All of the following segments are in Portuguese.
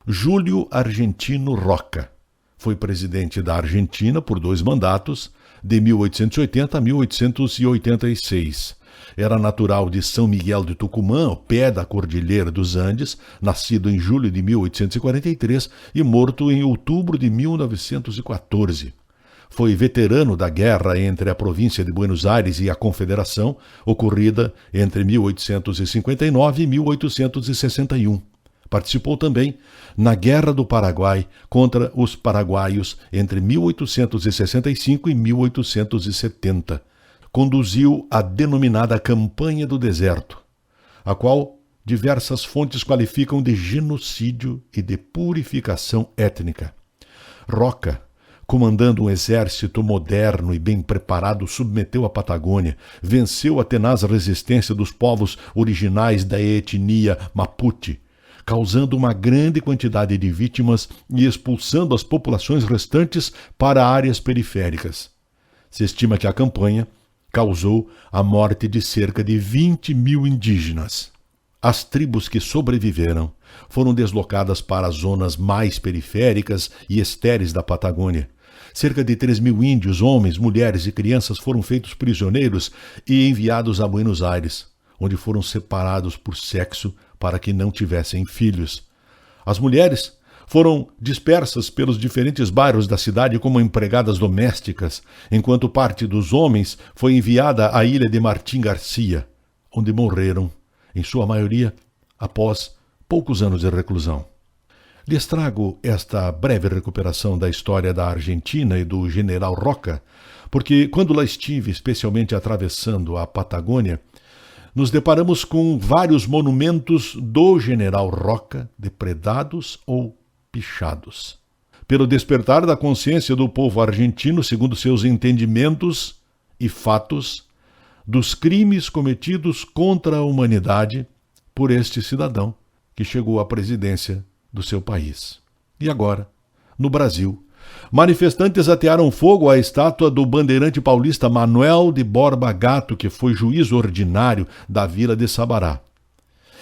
Júlio Argentino Roca foi presidente da Argentina por 2 mandatos, de 1880 a 1886. Era natural de São Miguel de Tucumã, ao pé da Cordilheira dos Andes, nascido em julho de 1843 e morto em outubro de 1914. Foi veterano da guerra entre a província de Buenos Aires e a Confederação, ocorrida entre 1859 e 1861. Participou também na Guerra do Paraguai contra os paraguaios entre 1865 e 1870. Conduziu a denominada Campanha do Deserto, a qual diversas fontes qualificam de genocídio e de purificação étnica. Roca, comandando um exército moderno e bem preparado, submeteu a Patagônia, venceu a tenaz resistência dos povos originais da etnia Mapuche, causando uma grande quantidade de vítimas e expulsando as populações restantes para áreas periféricas. Se estima que a campanha causou a morte de cerca de 20 mil indígenas. As tribos que sobreviveram foram deslocadas para as zonas mais periféricas e estéreis da Patagônia. Cerca de 3 mil índios, homens, mulheres e crianças foram feitos prisioneiros e enviados a Buenos Aires, onde foram separados por sexo para que não tivessem filhos. As mulheres foram dispersas pelos diferentes bairros da cidade como empregadas domésticas, enquanto parte dos homens foi enviada à ilha de Martim Garcia, onde morreram, em sua maioria, após poucos anos de reclusão. Lhes trago esta breve recuperação da história da Argentina e do general Roca, porque quando lá estive, especialmente atravessando a Patagônia, nos deparamos com vários monumentos do general Roca, depredados ou pichados. Pelo despertar da consciência do povo argentino, segundo seus entendimentos e fatos, dos crimes cometidos contra a humanidade por este cidadão que chegou à presidência do seu país. E agora, no Brasil, manifestantes atearam fogo à estátua do bandeirante paulista Manuel de Borba Gato, que foi juiz ordinário da vila de Sabará.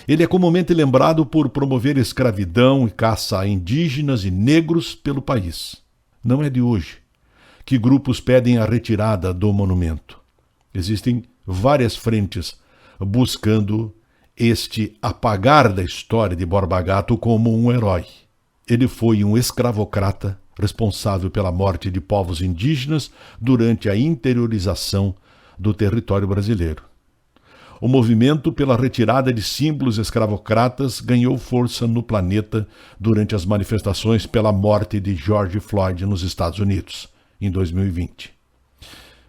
Ele é comumente lembrado por promover escravidão e caça a indígenas e negros pelo país. Não é de hoje que grupos pedem a retirada do monumento. Existem várias frentes buscando este apagar da história de Borba Gato como um herói. Ele foi um escravocrata responsável pela morte de povos indígenas durante a interiorização do território brasileiro. O movimento pela retirada de símbolos escravocratas ganhou força no planeta durante as manifestações pela morte de George Floyd nos Estados Unidos, em 2020.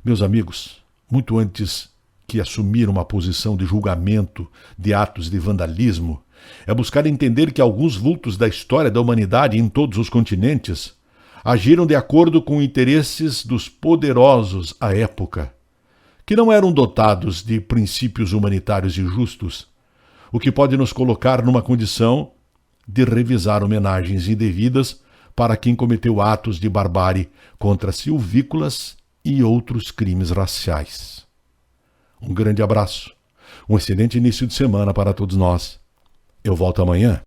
Meus amigos, muito antes que assumir uma posição de julgamento de atos de vandalismo, é buscar entender que alguns vultos da história da humanidade em todos os continentes agiram de acordo com interesses dos poderosos à época, que não eram dotados de princípios humanitários e justos, o que pode nos colocar numa condição de revisar homenagens indevidas para quem cometeu atos de barbárie contra silvícolas e outros crimes raciais. Um grande abraço, um excelente início de semana para todos nós. Eu volto amanhã.